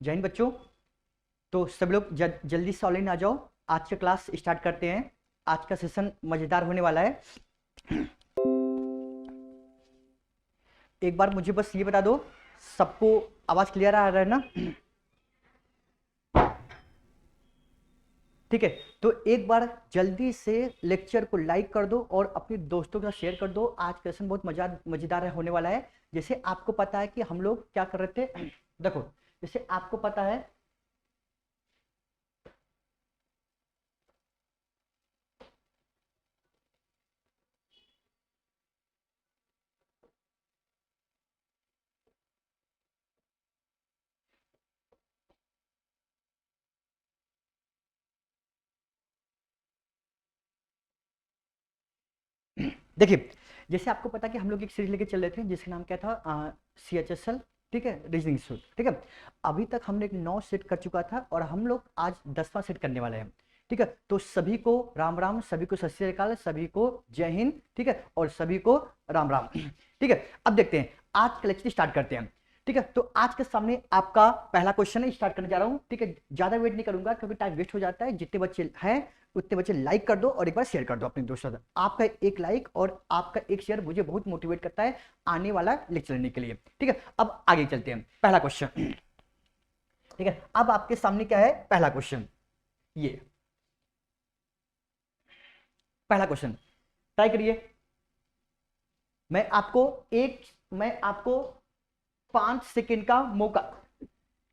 जय हिंद बच्चों। तो सब लोग जल्दी से ऑनलाइन आ जाओ। आज का क्लास स्टार्ट करते हैं। आज का सेशन मजेदार होने वाला है। एक बार मुझे बस ये बता दो, सबको आवाज क्लियर आ रहा है ना? ठीक है, तो एक बार जल्दी से लेक्चर को लाइक कर दो और अपने दोस्तों के साथ शेयर कर दो। आज का सेशन बहुत मजेदार होने वाला है। जैसे आपको पता है कि हम लोग क्या कर रहे थे। देखो, जैसे आपको पता है, देखिए, जैसे आपको पता है कि हम लोग एक सीरीज लेके चल रहे थे जिसका नाम क्या था, CHSL। ठीक है, रीजनिंग सूट। ठीक है, अभी तक हमने एक 9 सेट कर चुका था और हम लोग आज 10वां सेट करने वाले हैं। ठीक है, तो सभी को राम राम, सभी को सत श्री अकाल, सभी को जय हिंद। ठीक है, और सभी को राम राम। ठीक है, अब देखते हैं, आज का लेक्चर स्टार्ट करते हैं। ठीक है, तो आज के सामने आपका पहला क्वेश्चन है, स्टार्ट करने जा रहा हूं। ठीक है, ज्यादा वेट नहीं करूंगा क्योंकि टाइम वेस्ट हो जाता है। जितने बच्चे हैं उतने बच्चे लाइक कर दो और एक बार शेयर कर दो अपने दोस्तों से। आपका एक लाइक और आपका एक शेयर मुझे बहुत मोटिवेट करता है आने वाला लेक्चर लेने के लिए। ठीक है, अब आगे चलते हैं। पहला क्वेश्चन। ठीक है, अब आपके सामने क्या है, पहला क्वेश्चन। ये पहला क्वेश्चन ट्राई करिए। मैं आपको 5 सेकेंड का मौका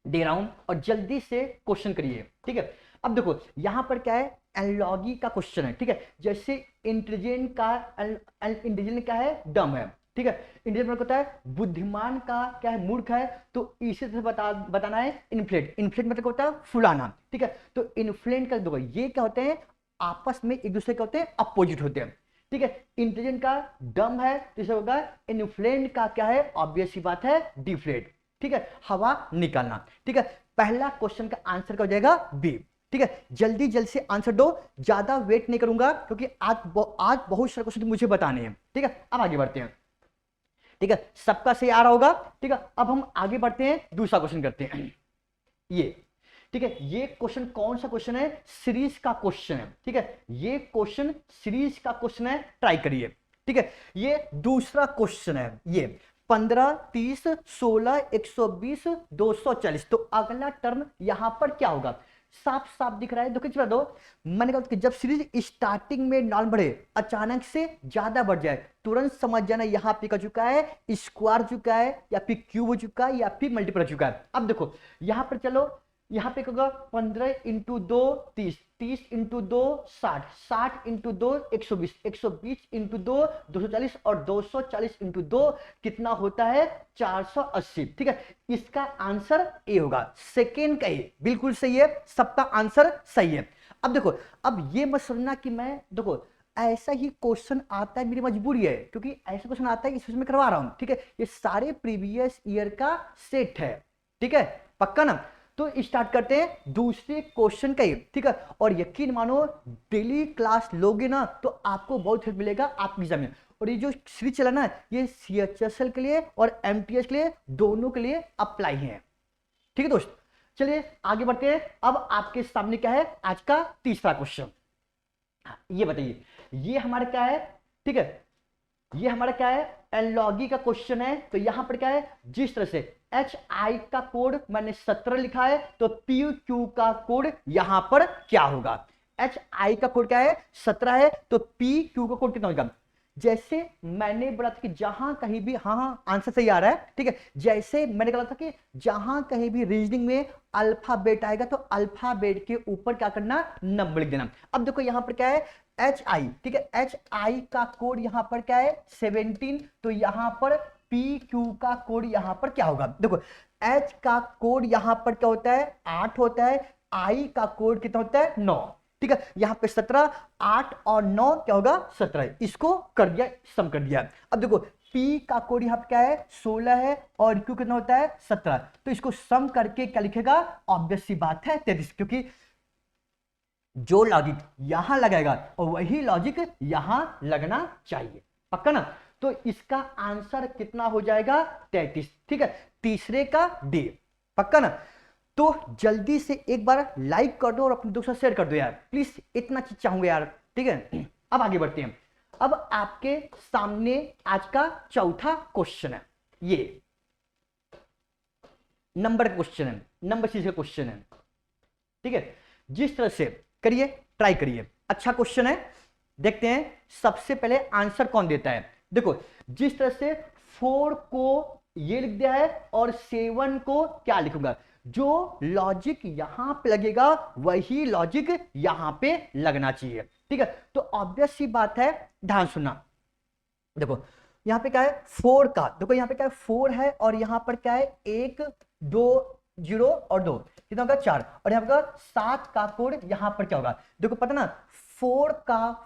दे रहा हूं और जल्दी से क्वेश्चन करिए। ठीक है, अब देखो यहां पर क्या है, एनालॉजी का क्वेश्चन है। ठीक है, जैसे इंटेलिजेंट का इंटेलिजेंट क्या है, डम है। ठीक है, इंटेलिजेंट होता है बुद्धिमान का क्या है, मूर्ख है। तो इसी तरह बताना है इन्फ्लेट। इन्फ्लेट मतलब होता है फुलाना। ठीक है, तो इन्फ्लेट का देखो ये क्या होते हैं, आपस में एक दूसरे के होते हैं, अपोजिट होते हैं। ठीक है, इंटेलिजेंट का डम है तो इसे होगा इन्फ्लेट का क्या है, ऑब्वियस सी बात है, डिफ्लेट। ठीक है, हवा निकालना। ठीक है, पहला क्वेश्चन का आंसर क्या हो जाएगा, बी। ठीक है, जल्दी जल्दी से आंसर दो, ज्यादा वेट नहीं करूंगा क्योंकि आज बहुत सारे क्वेश्चन मुझे बताने हैं। ठीक है, अब आगे बढ़ते हैं। ठीक है, सबका सही आ रहा होगा। ठीक है, अब हम आगे बढ़ते हैं, दूसरा क्वेश्चन करते हैं। ये ठीक है, ये क्वेश्चन कौन सा क्वेश्चन है, सीरीज का क्वेश्चन है। ठीक है, ये क्वेश्चन सीरीज का क्वेश्चन है, ट्राई करिए। ठीक है, ये दूसरा क्वेश्चन है। ये 15, 30, 16, 120, 240। तो अगला टर्म यहां पर क्या होगा, साफ साफ दिख रहा है। देखो बता दो, मैंने कहा कि जब सीरीज स्टार्टिंग में नॉर्मल बढ़े, अचानक से ज्यादा बढ़ जाए, तुरंत समझ जाना यहां पे कर चुका है, स्क्वायर चुका है या फिर क्यूब हो चुका है या फिर मल्टीपल हो चुका है। अब देखो यहां पर चलो, यहां पे होगा 15 इंटू 2 30, 30 इंटू 2 60, 60 इंटू 2 120, 120 इंटू 2 240 और 240 इंटू 2 कितना होता है, 480। ठीक है, इसका आंसर ए होगा, सेकेंड का ए बिल्कुल सही है, सबका आंसर सही है। अब देखो, अब ये मत समझना कि मैं देखो ऐसा ही क्वेश्चन आता है, मेरी मजबूरी है क्योंकि ऐसा क्वेश्चन आता है इसमें करवा रहा हूं। ठीक है, ये सारे प्रीवियस ईयर का सेट है। ठीक है, पक्का ना? तो स्टार्ट करते हैं दूसरे क्वेश्चन का ही। ठीक है, और यकीन मानो डेली क्लास लोगे ना तो आपको बहुत हेल्प मिलेगा आपकी एग्जाम में। और ये जो सीरीज चला ना, ये CHSL के लिए और MTS के लिए, दोनों के लिए अप्लाई है। ठीक है दोस्त, चलिए आगे बढ़ते हैं। अब आपके सामने क्या है, आज का तीसरा क्वेश्चन। ये बताइए, ये हमारा क्या है। ठीक है, ये हमारा क्या है, एनालॉजी का क्वेश्चन है। तो यहां पर क्या है, जिस तरह से HI का कोड मैंने 17 लिखा है तो PQ का कोड यहां पर क्या होगा। HI का कोड क्या है, 17 है, तो PQ का कोड कितना होगा। जैसे मैंने बोला था कि जहां कहीं भी, हाँ हाँ आंसर सही आ रहा है। ठीक है, जैसे मैंने कहा था कि जहां कहीं भी रीजनिंग में अल्फाबेट आएगा तो अल्फाबेट के ऊपर क्या करना, नंबर लिख देना। अब देखो यहां पर क्या है, HI। ठीक है, HI का कोड यहां पर क्या है, 17। तो यहां पर PQ का कोड यहां पर क्या होगा, देखो H का कोड यहां पर क्या होता है, 8 होता है। I का कोड कितना होता है, 9। ठीक है, यहां पे 17, 8 और 9 क्या होगा, 17। इसको कर दिया, सम कर दिया। अब देखो P का कोड यहां पे क्या है, 16 है और Q कितना होता है, 17। तो इसको सम करके क्या लिखेगा, ऑब्वियस सी बात है 33, क्योंकि जो लॉजिक यहां लगाएगा और वही लॉजिक यहां लगना चाहिए। पक्का ना? तो इसका आंसर कितना हो जाएगा, 33। ठीक है, तीसरे का डी। पक्का ना? तो जल्दी से एक बार लाइक कर दो और अपने दोस्तों से शेयर कर दो यार, प्लीज इतना चीज चाहूंगा यार, ठीक है। अब आगे बढ़ते हैं। अब आपके सामने आज का चौथा क्वेश्चन है, ये नंबर क्वेश्चन है, नंबर सीरीज का क्वेश्चन है, ठीक है। जिस तरह से करिए, ट्राई करिए, अच्छा क्वेश्चन है। देखते हैं सबसे पहले आंसर कौन देता है। देखो जिस तरह से 4 को ये लिख दिया है और 7 को क्या लिखूंगा, जो लॉजिक यहां पे लगेगा वही लॉजिक यहां पे लगना चाहिए, ठीक है। तो ऑब्वियस सी बात है, ध्यान सुनना। देखो यहां पे क्या है 4 का, देखो यहां पे क्या है 4 है और यहां पर क्या है 1 2 0 और 2 कितना होगा 4, और यहां पर 7 का कोड यहां पर क्या होगा, देखो पता ना 4 का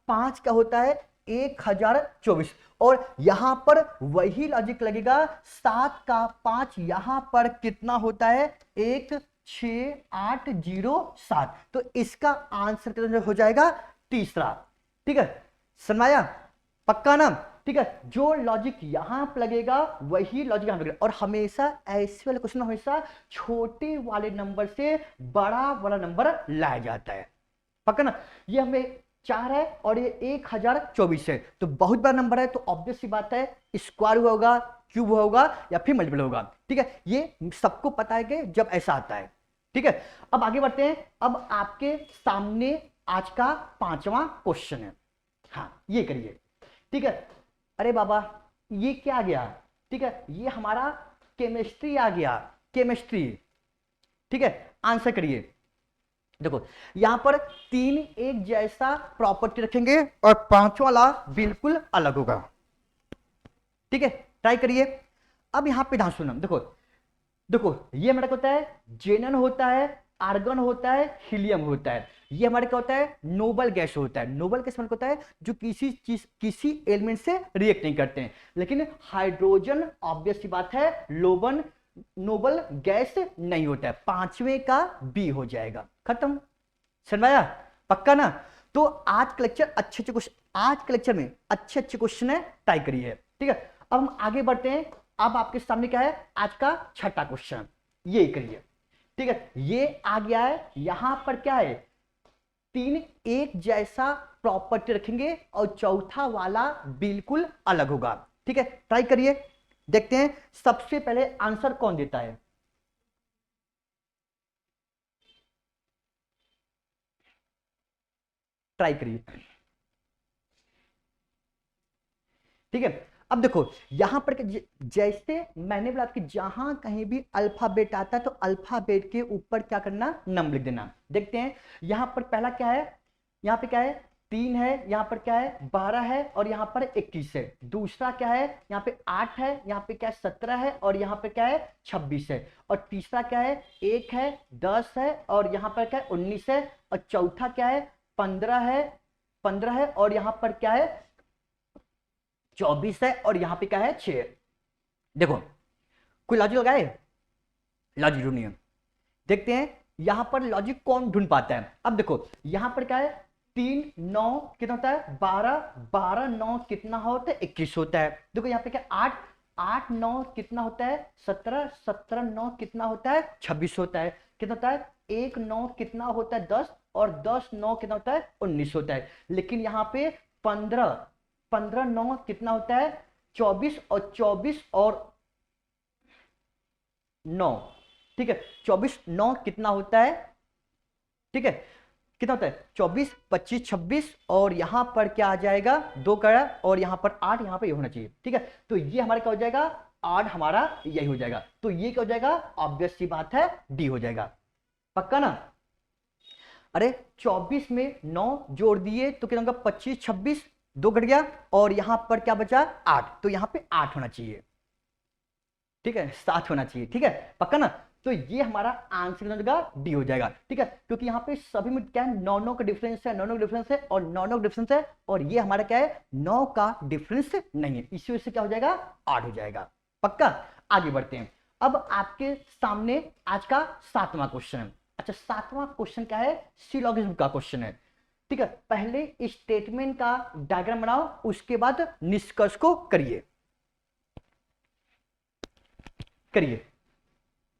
5 क्या होता है 1024, और यहां पर वही लॉजिक लगेगा 7 का 5 यहां पर कितना होता है 16807, तो इसका आंसर कितना हो जाएगा तीसरा, ठीक है। समझाया, पक्का ना, ठीक है। जो लॉजिक यहां पर लगेगा वही लॉजिक यहां लगेगा, और हमेशा ऐसे वाले क्वेश्चन हमेशा छोटे वाले नंबर से बड़ा वाला नंबर लाया जाता है, पक्का ना। ये हमें 4 है और ये 1024 है, तो बहुत बड़ा नंबर है, तो ऑब्वियस सी बात है स्क्वायर हुआ होगा, क्यूब हुआ होगा या फिर मल्टीपल होगा, ठीक है। ये सबको पता है कि जब ऐसा आता है, ठीक है। अब आगे बढ़ते हैं। अब आपके सामने आज का 5वां क्वेश्चन है, हाँ ये करिए, ठीक है। अरे बाबा ये क्या आ गया, ठीक है, ये हमारा केमिस्ट्री आ गया, केमिस्ट्री, ठीक है। आंसर करिए। देखो यहां पर 3 एक जैसा प्रॉपर्टी रखेंगे और 5वां वाला बिल्कुल अलग होगा, ठीक है। ट्राई करिए। अब यहां पे ध्यान सुनो, देखो देखो ये हमारा क्या होता है जेनन होता है, आर्गन होता है, हीलियम होता है। ये हमारे क्या होता है नोबल गैस होता है। नोबल गैस मतलब होता है जो किसी चीज किसी एलिमेंट से रिएक्ट नहीं करते हैं, लेकिन हाइड्रोजन ऑब्वियस सी बात है लोबन नोबल गैस नहीं होता है। 5वें का बी हो जाएगा, खत्म। समझाया, पक्का ना। तो आज का लेक्चर अच्छे क्वेश्चन, आज के लेक्चर में अच्छे क्वेश्चन है, ट्राई करिए, ठीक है। अब हम आगे बढ़ते हैं। अब आपके सामने क्या है आज का छठा क्वेश्चन, ये करिए, ठीक है। ये आ गया है, यहां पर क्या है 3 एक जैसा प्रॉपर्टी रखेंगे और चौथा वाला बिल्कुल अलग होगा, ठीक है। ट्राई करिए, देखते हैं सबसे पहले आंसर कौन देता है। ट्राई करिए, ठीक है। अब देखो यहां पर जैसे मैंने बोला कि जहां कहीं भी अल्फाबेट आता है तो अल्फाबेट के ऊपर क्या करना नंबर लिख देना। देखते हैं यहां पर पहला क्या है, यहां पे क्या है 3 है, यहां पर क्या है 12 है और यहां पर 21 है। दूसरा क्या है यहाँ पे 8 है, यहाँ पे क्या है 17 है और यहाँ पे क्या है 26 है। और तीसरा क्या है 1 है, 10 है और यहाँ पर क्या है 19 है। और चौथा क्या है 15 है और यहाँ पर क्या है 24 है और यहाँ पे क्या है 6 है। देखो कोई लॉजिक लगाए, लॉजिक ढूंढिए, देखते हैं यहां पर लॉजिक कौन ढूंढ पाता है। अब देखो यहां पर क्या है 3 9 कितना होता है 12 9 कितना होता है 21 होता है। देखो यहाँ पे क्या 8 9 कितना होता है 17 9 कितना होता है 26 होता है। कितना होता है 1 9 कितना होता है 10 और 10 9 कितना होता है 19 होता है। लेकिन यहाँ पे 15 9 कितना होता है 24 और 24 और 9, ठीक है। 24 9 कितना होता है, ठीक है, कितना होता है 24 25 26 और यहां पर क्या आ जाएगा 2 का और यहां पर 8, यहां पर ये होना चाहिए, ठीक है। तो ये हमारा क्या हो जाएगा 8 हमारा यही हो जाएगा। तो ये क्या हो जाएगा ऑब्वियस सी बात है डी हो जाएगा, पक्का ना। अरे 24 में 9 जोड़ दिए तो कितना होगा 25 26 2 घट गया और यहां पर क्या बचा 8, तो यहां पे 8 होना चाहिए, ठीक है 7 होना चाहिए, ठीक है पक्का ना। तो ये हमारा आंसर डी हो जाएगा, ठीक है। क्योंकि यहाँ पे सभी में क्या है 9 9 का डिफरेंस है, 9 9 का डिफरेंस है और 9 9 का डिफरेंस है और ये हमारा क्या है 9 का डिफरेंस नहीं है, इसी वजह से क्या हो जाएगा 8 हो जाएगा, पक्का। आगे बढ़ते हैं। अब आपके सामने आज का 7वां क्वेश्चन है। अच्छा 7वां क्वेश्चन क्या है सिलोगिज्म का क्वेश्चन है, ठीक है। पहले स्टेटमेंट का डायग्राम बनाओ उसके बाद निष्कर्ष को करिए, करिए।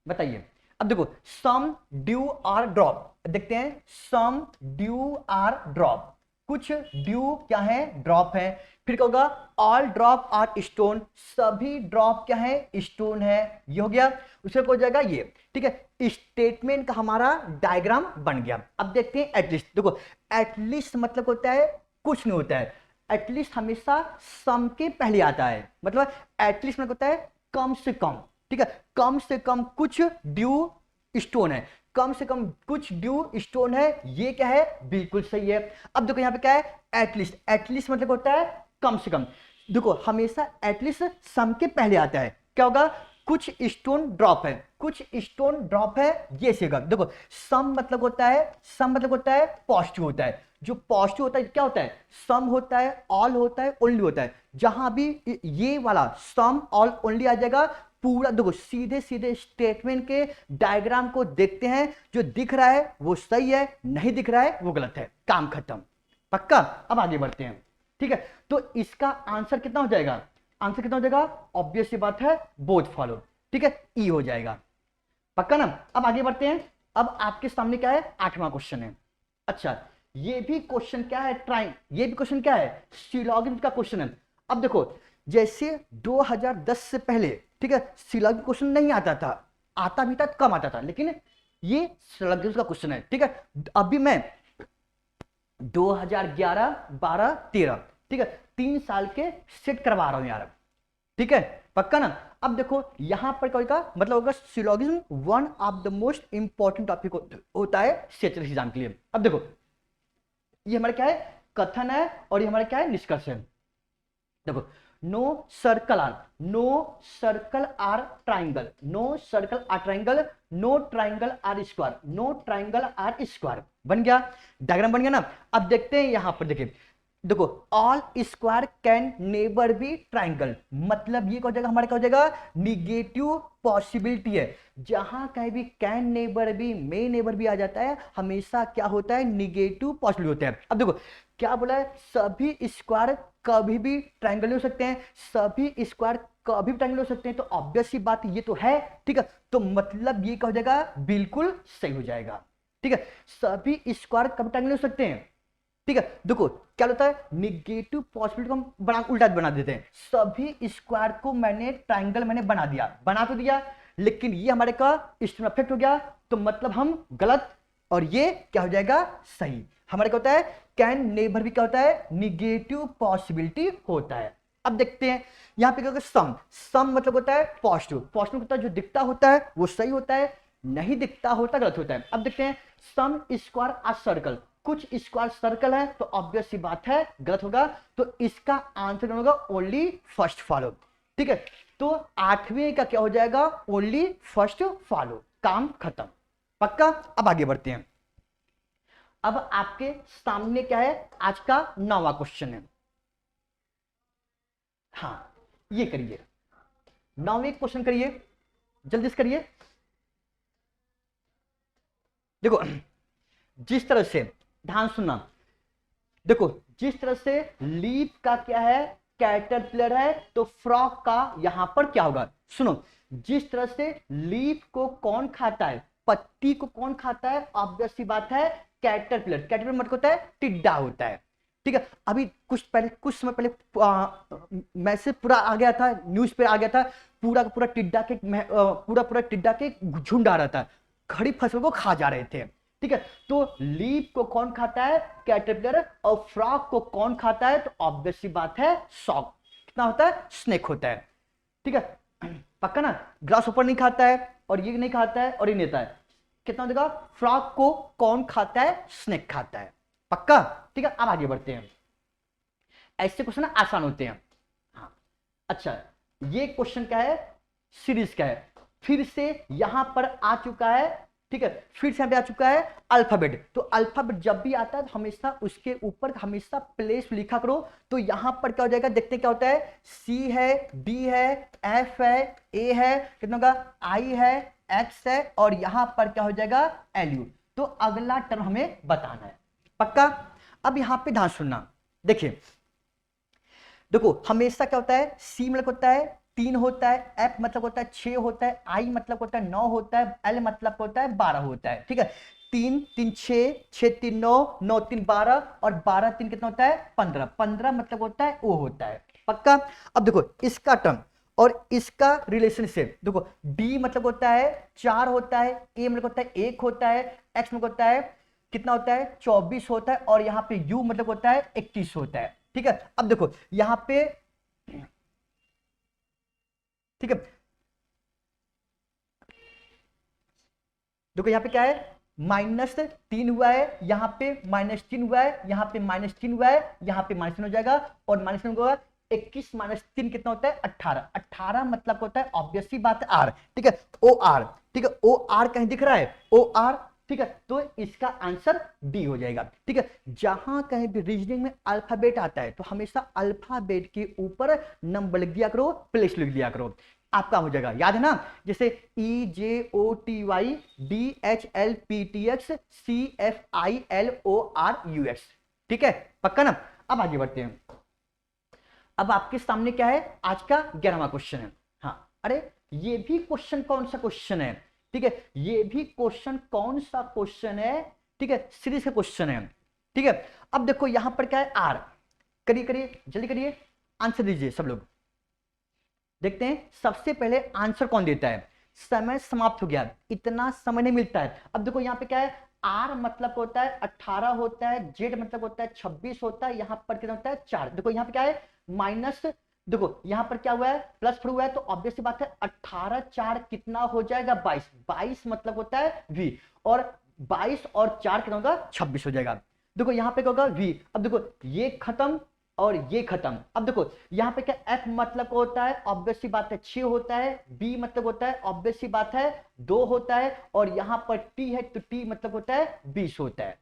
बताइए। अब देखो सम ड्यू आर ड्रॉप, देखते हैं सम ड्यू आर ड्रॉप, कुछ ड्यू क्या है, ड्रॉप है। फिर क्या होगा, ऑल ड्रॉप आर स्टोन, सभी ड्रॉप क्या है, स्टोन है। ये हो गया। उसके हो जाएगा ये, ठीक है। स्टेटमेंट का हमारा डायग्राम बन गया। अब देखते हैं एटलीस्ट। देखो एटलीस्ट मतलब होता है कुछ नहीं होता है, एटलीस्ट हमेशा सम के पहले आता है, मतलब एटलीस्ट मतलब होता है कम से कम, ठीक है। कम से कम कुछ ड्यू स्टोन है, कम से कम कुछ ड्यू स्टोन है, ये क्या है, बिल्कुल सही है। अब देखो यहाँ पे क्या है, एटलीस्ट, एटलीस्ट मतलब होता है कम से कम। देखो हमेशा एटलीस्ट सम के पहले आता है, क्या होगा, कुछ स्टोन ड्रॉप है, कुछ स्टोन ड्रॉप है, ये सेगा। देखो सम मतलब होता है, सम मतलब होता है पॉजिटिव होता है, जो पॉजिटिव होता है क्या होता है, सम होता है, ऑल होता है, ओनली होता है। जहां भी ये वाला सम ऑल ओनली आ जाएगा, पूरा देखो सीधे सीधे स्टेटमेंट के डायग्राम को देखते हैं, जो दिख रहा है वो सही है, नहीं दिख रहा है वो गलत है, काम खत्म। पक्का। अब आगे बढ़ते हैं, ठीक है। तो इसका आंसर कितना हो जाएगा, आंसर कितना हो जाएगा, ऑब्वियस सी बात है बोथ फॉलो, ठीक है, ई हो जाएगा। पक्का ना। अब आगे बढ़ते हैं। अब आपके सामने क्या है, 8वां क्वेश्चन है। अच्छा ये भी क्वेश्चन क्या है, ट्राइंग, ये भी क्वेश्चन क्या है, सिलॉगिज्म का क्वेश्चन है। अब देखो जैसे 2010 से पहले, ठीक है, सिलॉगिज्म क्वेश्चन नहीं आता था, आता भी था, कम आता था, लेकिन ये सिलॉगिज्म का क्वेश्चन है, ठीक है। अभी मैं 2011, 12, 13, ठीक है, 3 साल के सेट करवा रहा हूं यार, ठीक है। पक्का ना। अब देखो यहां पर क्या होगा, मतलब होगा syllogism one of the most important topic होता है सेचुरल एग्जाम के लिए। अब देखो ये हमारा क्या है, कथन है, और ये हमारा क्या है, निष्कर्ष है। देखो no circle are, no circle are triangle, no circle are triangle, no triangle are square, no triangle are square, बन गया, डायग्राम बन गया ना। अब देखते हैं यहां पर, देखिए देखो all square can neither be triangle, मतलब ये क्या हो जाएगा, हमारा क्या हो जाएगा, निगेटिव पॉसिबिलिटी है। जहां कहीं भी can neither be, may neither भी आ जाता है, हमेशा क्या होता है, निगेटिव पॉसिबिलिटी होता है। अब देखो क्या बोला है, सभी स्क्वायर कभी भी ट्राइंगल हो सकते हैं, सभी स्क्वायर कभी भी ट्राइंगल हो सकते हैं, तो ऑब्वियस सी बात ये तो है, ठीक है। तो मतलब ये क्या हो जाएगा, बिल्कुल सही हो जाएगा, ठीक है। सभी स्क्वायर कभी ट्राइंगल हो सकते हैं, ठीक है। देखो क्या होता है, निगेटिव पॉसिबिलिटी को हम बना उल्टा बना देते हैं, सभी स्क्वायर को मैंने ट्राइंगल मैंने बना दिया, बना तो दिया, लेकिन ये हमारे का स्टेटमेंट अफेक्ट हो गया, तो मतलब हम गलत, और ये क्या हो जाएगा, सही। हमारे क्या होता है, कैन नेबर भी क्या होता है, निगेटिव पॉसिबिलिटी होता है। अब देखते हैं यहां पे क्या होगा, सम, सम मतलब होता है पॉजिटिव, पॉजिटिव होता है जो दिखता होता है वो सही होता है, नहीं दिखता होता गलत होता है। अब देखते हैं सम स्क्वायर आर सर्कल, कुछ स्क्वायर सर्कल है, तो ऑब्वियस सी बात है गलत होगा, तो इसका आंसर होगा ओनली फर्स्ट फॉलो, ठीक है। तो 8वें का क्या हो जाएगा, ओनली फर्स्ट फॉलो, काम खत्म। पक्का। अब आगे बढ़ते हैं। अब आपके सामने क्या है, आज का 9वां क्वेश्चन है। हाँ ये करिए, 9वें क्वेश्चन करिए, जल्दी से करिए। देखो जिस तरह से, ध्यान सुनना, देखो जिस तरह से लीफ का क्या है, कैटरपिलर है, तो फ्रॉग का यहां पर क्या होगा, सुनो, जिस तरह से लीफ को कौन खाता है, पत्ती को कौन खाता है, ऑब्वियस सी बात है कैटरपिलर, कैटरपिलर मतलब होता है टिड्डा होता है, ठीक है। अभी कुछ समय पहले मैसेज पूरा आ गया था, न्यूज पे आ गया था, पूरा का पूरा टिड्डा के पूरा टिड्डा के झुंड आ रहा था, खड़ी फसल को खा जा रहे थे, ठीक है। तो लीफ को कौन खाता है, कैटरपिलर, और फ्रॉग को कौन खाता है, तो ऑब्वियस सी बात है सॉक, कितना होता है, स्नेक होता है, ठीक है। पक्का ना। ग्रास ऊपर नहीं खाता है, और ये नहीं खाता है, और ये नहीं खाता है, कितना हो जाएगा, फ्रॉग को कौन खाता है, स्नेक खाता है। पक्का, ठीक है। अब आगे बढ़ते हैं, ऐसे क्वेश्चन आसान होते हैं। हाँ अच्छा ये क्वेश्चन क्या है, सीरीज का है, फिर से यहां पर आ चुका है, ठीक है, फिर से यहां पे आ चुका है अल्फाबेट। तो अल्फाबेट जब भी आता है तो हमेशा उसके ऊपर हमेशा प्लेस लिखा करो। तो यहां पर क्या हो जाएगा, देखते क्या होता है, सी है, डी है, एफ है, ए है, कितना होगा, आई है, एक्स है, और यहां पर क्या हो जाएगा, एल यू। तो अगला टर्म हमें बताना है। पक्का। अब यहां पे ध्यान सुनना, देखिए देखो हमेशा क्या होता है, सी मतलब होता है 3 होता है, एफ मतलब होता है 6 होता है, आई मतलब होता है 9 होता है, एल मतलब होता है 12 होता है। ठीक है, 3 3 6, 6 3 9, 9 3 12 और 12 3 कितना होता है 15, 15 मतलब होता है वो होता है। पक्का। अब देखो इसका टर्म और इसका रिलेशनशिप देखो, डी मतलब होता है 4 होता है, ए मतलब होता है 1 होता है, एक्स मतलब होता है कितना होता है 24 होता है, और यहाँ पे यू मतलब होता है 21 होता है। ठीक है, अब देखो यहाँ पे, ठीक है, देखो यहाँ पे क्या है, -3 हुआ है, यहाँ पे -3 हुआ है, यहाँ पे -3 हुआ है, यहाँ पे -3 हो जाएगा, और -3 होगा 21 -3 कितना होता है 18, 18 मतलब होता है ऑब्वियसली बात है आर। ठीक है, ओ आर, ठीक है, ओ आर कहीं दिख रहा है ओ आर। ठीक है, तो इसका आंसर डी हो जाएगा। ठीक है, जहां कहीं भी रीजनिंग में अल्फाबेट आता है तो हमेशा अल्फाबेट के ऊपर नंबर लिख दिया करो, प्लेस लिख दिया करो, आपका हो जाएगा। याद है ना, जैसे EJOTY DHLPTX CFILORUX। ठीक है, पक्का ना। अब आगे बढ़ते हैं। अब आपके सामने क्या है, आज का 11वां क्वेश्चन है। हाँ, अरे ये भी क्वेश्चन कौन सा क्वेश्चन है, ठीक है, ये भी क्वेश्चन कौन सा क्वेश्चन है, ठीक है, सीरीज का क्वेश्चन है। ठीक है, अब देखो यहां पर क्या है, आर, करिए करिए जल्दी करिए, आंसर दीजिए सब लोग। देखते हैं सबसे पहले आंसर कौन देता है। समय समाप्त हो गया, इतना समय नहीं मिलता है। अब देखो यहाँ पे क्या है, आर मतलब होता है 18 होता है, जेड मतलब होता है 26 होता है, यहाँ पर कितना होता है 4। देखो यहाँ पे क्या है माइनस, देखो यहाँ पर क्या हुआ है प्लस पर हुआ है, तो ऑब्वियस सी बात है 18 4 कितना हो जाएगा 22, 22 मतलब होता है वी, और 22 और 4 कितना होगा 26 हो जाएगा। देखो यहाँ पे क्या होगा वी। अब देखो ये खत्म और ये खत्म। अब देखो यहाँ पे क्या एफ मतलब होता है ऑब्वियस सी बात है 6 होता है, बी मतलब होता है ऑब्वियस सी बात है 2 होता है, और यहां पर टी है तो टी मतलब होता है 20 होता है।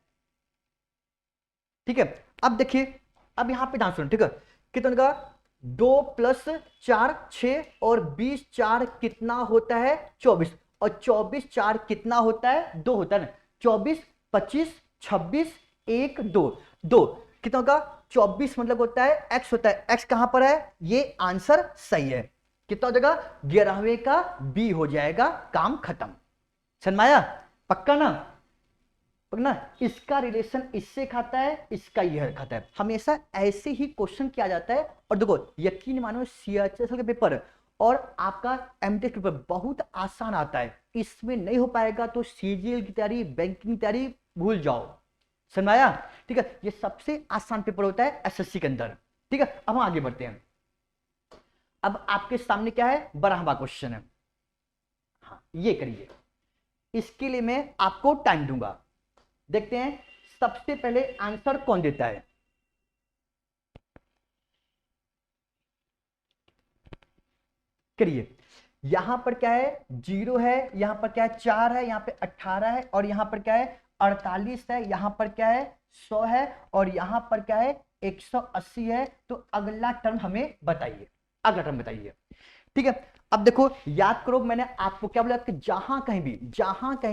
ठीक है, अब देखिए, अब यहां पे ध्यान सुनो, ठीक है, कितना का 2 + 4 6 और 20 4 कितना होता है 24, और 24 4 कितना होता है 2 होता है ना, 24 25 26 1 2 2 कितना होगा 24 मतलब होता है x होता है, x कहां पर है, ये आंसर सही है। कितना हो जाएगा 11वें का बी हो जाएगा, काम खत्म। सनमाया पक्का ना, ना इसका रिलेशन इससे खाता है, इसका यह खाता है, हमेशा ऐसे ही क्वेश्चन किया जाता है। और देखो यकीन मानो सीएचएसएल के पेपर और आपका एमटेक पेपर बहुत आसान आता है, इसमें नहीं हो पाएगा तो सीजीएल की तैयारी बैंकिंग की तैयारी भूल जाओ। समझ आया। ठीक है, ये सबसे आसान पेपर होता है एसएससी के अंदर। ठीक है, अब हम आगे बढ़ते हैं। अब आपके सामने क्या है 12वां क्वेश्चन है। हाँ ये करिए, इसके लिए मैं आपको टाइम दूंगा। देखते हैं सबसे पहले आंसर कौन देता है। करिए, यहां पर क्या है 0 है, यहां पर क्या है 4 है, यहां पे 18 है, और यहां पर क्या है 48 है, यहां पर क्या है 100 है, और यहां पर क्या है 180 है। तो अगला टर्म हमें बताइए, अगला टर्म बताइए। ठीक है, अब देखो याद करो मैंने आपको क्या बोला कि जहां कहीं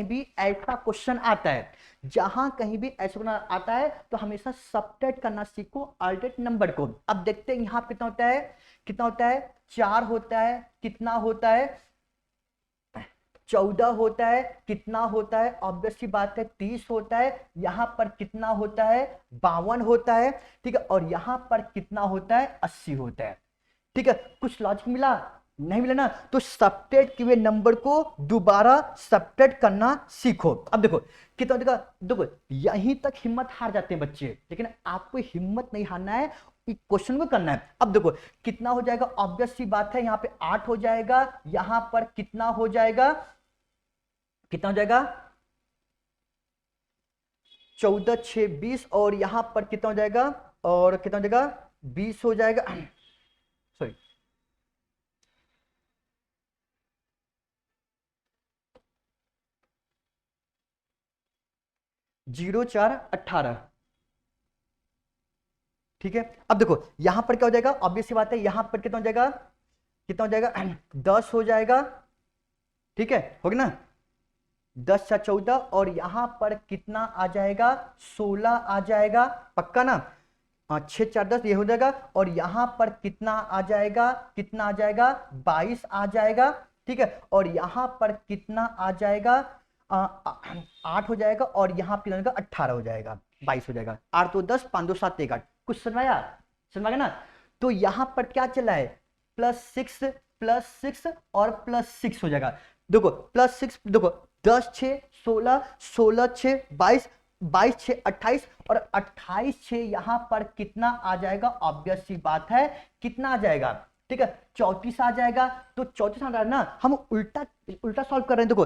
भी ऐसा क्वेश्चन आता है, जहां कहीं भी ऐसा क्वेश्चन आता है तो हमेशा सबट्रैक्ट करना सीखो अल्टरनेट नंबर को। अब देखते हैं यहां कितना होता है, कितना होता है 4 होता है, कितना होता है 14 होता है, कितना होता है ऑब्वियस सी बात है 30 होता है, यहां पर कितना होता है 52 होता है। ठीक है, और यहां पर कितना होता है 80 होता है। ठीक है, कुछ लॉजिक मिला, नहीं मिला ना, तो सबट्रैक्ट किए नंबर को दोबारा सबट्रैक्ट करना सीखो। अब देखो कितना देखा, देखो यहीं तक हिम्मत हार जाते हैं बच्चे, लेकिन आपको हिम्मत नहीं हारना है, क्वेश्चन को करना है। अब देखो कितना हो जाएगा, ऑब्वियस सी बात है यहाँ पे 8 हो जाएगा, यहां पर कितना हो जाएगा, कितना हो जाएगा 14 6 20, और यहां पर कितना हो जाएगा, और कितना हो जाएगा 20 हो जाएगा सॉरी 0 4 18। ठीक है, अब देखो यहां पर क्या हो जाएगा, ऑब्वियस सी बात है यहां पर कितना हो जाएगा, कितना हो जाएगा 10 हो जाएगा। ठीक है, हो गया ना 10 या 14, और यहां पर कितना आ जाएगा 16 आ जाएगा, पक्का ना। 6 4 10 ये हो जाएगा, और यहां पर कितना आ जाएगा, कितना आ जाएगा, 22 आ जाएगा, ठीक है। और यहां पर कितना आ जाएगा, 8 हो जाएगा, और यहां पे 18 हो जाएगा, 22 हो जाएगा। 8 2 10, 5 2 7 1 8। कुछ समझाया, समझ गया ना। तो यहां पर क्या चला है, +6 और +6 हो जाएगा। देखो +6, देखो 10 6 16, 16 6 22, 22 6 28, और 28 6 यहां पर कितना आ जाएगा, ऑब्वियस सी बात है, कितना आ जाएगा, ठीक है, 34 आ जाएगा। तो 34 आ रहा है ना, हम उल्टा उल्टा सॉल्व कर रहे हैं। देखो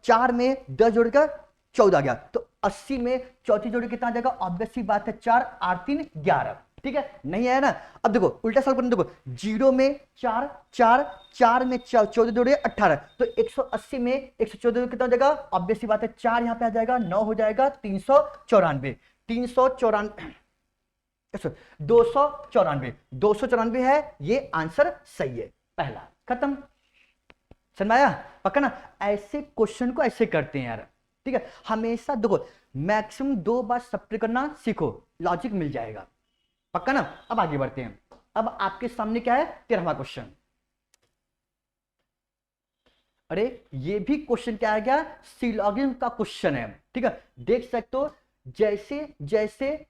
4 में 10 जोड़कर 14 आ गया, तो 80 में 34 जोड़ कितना आ जाएगा, ऑब्वियस सी बात है 4 8 3 11, ठीक है, नहीं आया ना। अब देखो उल्टा सॉल्व करना, देखो 0 में 4 4, 4 में 14 जोड़े 18, तो 180 में 114 कितना हो जाएगा, ऑब्वियस सी बात है 4 यहां पे आ जाएगा, 9 हो जाएगा, 394, 394, 294, 294 है, ये आंसर सही है, पहला खत्म। समझ आया, पक्का ना। ऐसे क्वेश्चन को ऐसे करते हैं यार, ठीक है। हमेशा देखो मैक्सिमम 2 बार सब्ट्रैक्ट करना सीखो, लॉजिक मिल जाएगा, पक्का ना। अब आगे बढ़ते हैं। अब आपके सामने क्या है, 13वां क्वेश्चन। अरे ये भी क्वेश्चन क्या आ गया, सिलॉगिज्म का क्वेश्चन है, ठीक है। देख सकते हो जैसे जैसे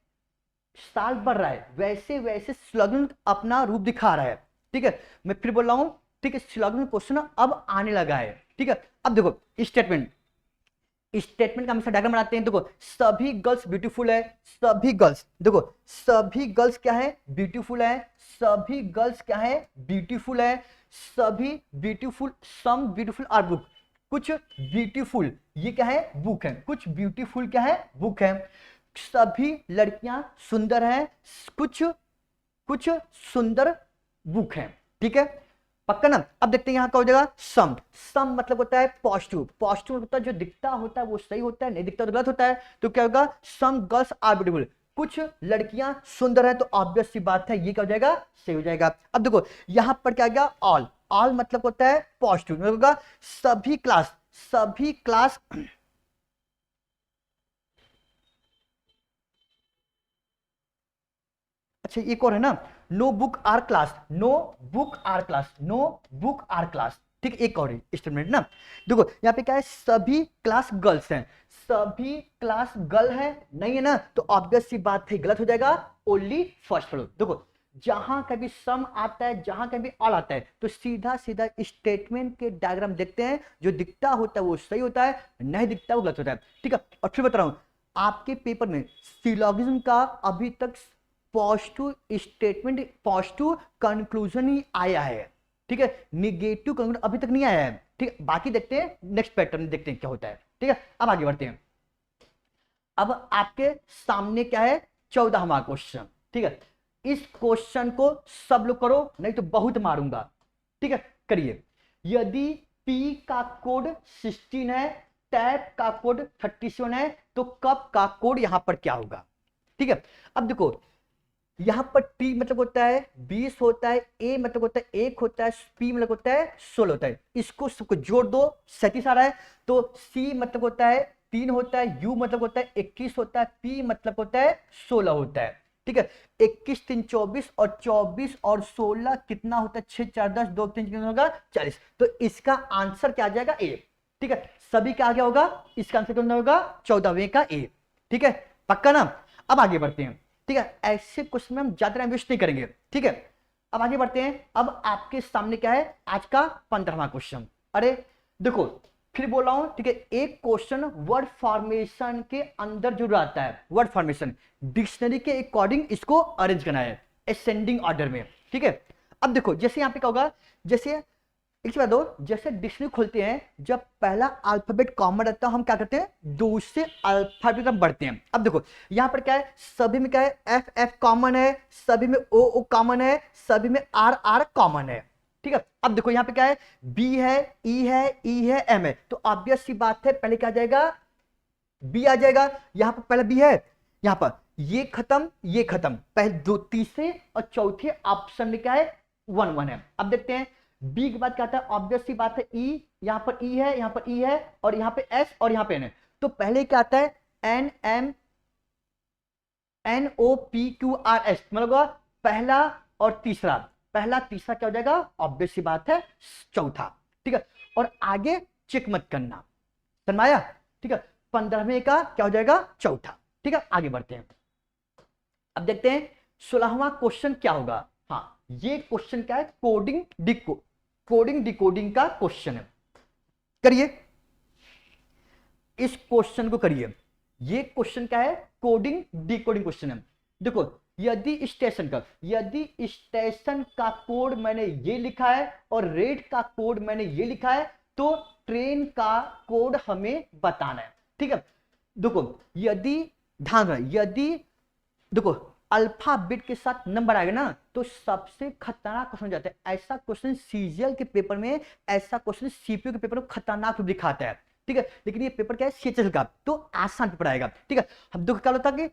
साल बढ़ रहा है वैसे वैसे सिलॉगिज्म अपना रूप दिखा रहा है, ठीक है। मैं फिर बोल रहा हूं, ठीक है, सिलॉगिज्म क्वेश्चन अब आने लगा है, ठीक है। अब देखो स्टेटमेंट, स्टेटमेंट का हमेशा डायग्राम बनाते हैं। देखो सभी गर्ल्स ब्यूटीफुल है, सभी गर्ल्स, देखो सभी गर्ल्स क्या है, ब्यूटीफुल है, सभी गर्ल्स क्या है, ब्यूटीफुल है, सभी beautiful, some beautiful are book, कुछ ब्यूटीफुल ये क्या है, बुक है, कुछ ब्यूटीफुल क्या है, बुक है, सभी लड़कियां सुंदर हैं, कुछ कुछ सुंदर बुक है, ठीक है, पक्का ना। अब देखते हैं यहां क्या हो जाएगा, सम, सम मतलब होता है पॉजिटिव, पॉजिटिव होता है जो दिखता होता है वो सही होता है, नहीं दिखता तो गलत होता है। तो क्या होगा, सम गर्ल्स आर ब्यूटीफुल, कुछ लड़कियां सुंदर है, तो ऑब्वियस सी बात है ये क्या हो जाएगा, सही हो जाएगा। अब देखो यहां पर क्या गया, ऑल, ऑल मतलब होता है पॉजिटिव, मतलब होगा सभी क्लास, सभी क्लास, अच्छा एक और है ना, no book are class, no book are class, no book are class, ठीक है। एक और स्टेटमेंट ना, देखो यहाँ पे क्या है, सभी क्लास गर्ल्स हैं, सभी क्लास गर्ल है, नहीं है ना, तो ऑब्वियस सी बात है गलत हो जाएगा, ओनली फर्स्ट फ्लोर। देखो जहां कभी सम आता है, जहां कभी ऑल आता है, तो सीधा सीधा स्टेटमेंट के डायग्राम देखते हैं, जो दिखता होता है वो सही होता है, नहीं दिखता वो गलत होता है, ठीक है। और फिर बता रहा हूं आपके पेपर में सिलॉगिज्म का अभी तक पॉजिटिव स्टेटमेंट, पॉजिटिव कंक्लूजन ही आया है, ठीक है, निगेटिव कंक्लूजन अभी तक नहीं आया है, ठीक है। बाकी देखते हैं नेक्स्ट पैटर्न, देखते हैं क्या होता है, ठीक है। अब आगे बढ़ते हैं। अब आपके सामने क्या है, 14वां क्वेश्चन, ठीक है। इस क्वेश्चन को सब लोग करो, नहीं तो बहुत मारूंगा, ठीक है, करिए। यदि पी का कोड 16 है, टैप का कोड 37 है, तो कप का कोड यहां पर क्या होगा, ठीक है। अब देखो यहां पर टी मतलब होता है 20 होता है, ए मतलब होता है 1 होता है, पी मतलब होता है 16 होता है, इसको सबको जोड़ दो 37 आ रहा है। तो सी मतलब होता है 3 होता है, यू मतलब होता है 21 होता है, पी मतलब होता है 16 होता है, ठीक है। 21 3 24, और 24 और 16 कितना होता है, 6 4 10, 2 3 कितना होगा, 40। तो इसका आंसर क्या आ जाएगा, ए, ठीक है। सभी का आगे होगा, इसका आंसर कितना होगा, 14वें का ए, ठीक है, पक्का ना। अब आगे बढ़ते हैं, ठीक है। ऐसे क्वेश्चन में हम ज्यादा टाइम वेस्ट नहीं करेंगे, ठीक है। अब आगे बढ़ते हैं। अब आपके सामने क्या है, आज का 15वां क्वेश्चन। अरे देखो फिर बोल रहा हूं, ठीक है, एक क्वेश्चन वर्ड फॉर्मेशन के अंदर जो आता है, वर्ड फॉर्मेशन डिक्शनरी के अकॉर्डिंग इसको अरेंज करना है असेंडिंग ऑर्डर में, ठीक है। अब देखो जैसे यहां पे क्या होगा, जैसे एक बात दो, जैसे डिक्शनरी खोलते हैं, जब पहला अल्फाबेट कॉमन रहता है हम क्या करते हैं, दूसरे अल्फाबेट में बढ़ते हैं। अब देखो यहां पर क्या है, सभी में क्या है, एफ एफ कॉमन है, सभी में ओ ओ कॉमन है, सभी में आर आर कॉमन है, ठीक है। अब देखो यहां पे क्या है, बी है, ई है, ई है, एम है, तो ऑब्वियस सी बात है पहले क्या आ जाएगा, बी आ जाएगा। यहां पर पहले बी है, यहां पर ये खत्म, ये खत्म, पहले दो तीसरे और चौथे ऑप्शन में क्या है, 1 1 है। अब देखते हैं बी के बाद क्या आता है, ऑब्वियस सी बात है ई, यहां पर ई है, यहां पर ई है, और यहां पे एस और यहां पे एन है, तो पहले क्या आता है, एन एम NOPQRS मतलब पहला और तीसरा, पहला तीसरा क्या हो जाएगा, ऑब्वियस सी बात है चौथा, ठीक है। और आगे चेक मत करना, समझाया, ठीक है। 15वें का क्या हो जाएगा, चौथा, ठीक है। आगे बढ़ते हैं, अब देखते हैं 16वां क्वेश्चन क्या होगा। हाँ, ये क्वेश्चन क्या है, कोडिंग डिकोडिंग का क्वेश्चन है। करिए, इस क्वेश्चन को करिए। ये क्वेश्चन क्या है, कोडिंग डिकोडिंग क्वेश्चन है। देखो, यदि स्टेशन का कोड मैंने ये लिखा है और रेट का कोड मैंने ये लिखा है, तो ट्रेन का कोड हमें बताना है, ठीक है। देखो, यदि ध्यान रहे, यदि देखो अल्फाबेट के साथ नंबर आएगा ना, तो सबसे खतरनाक क्वेश्चन हो जाता है। ऐसा क्वेश्चन सीजीएल के पेपर में, ऐसा क्वेश्चन सीपीयू के पेपर में खतरनाक रूप दिखाता है, ठीक है। लेकिन ये पेपर क्या है, सीएचएस का, तो आसान पेपर आएगा, ठीक है। हम देखो क्या होता है कि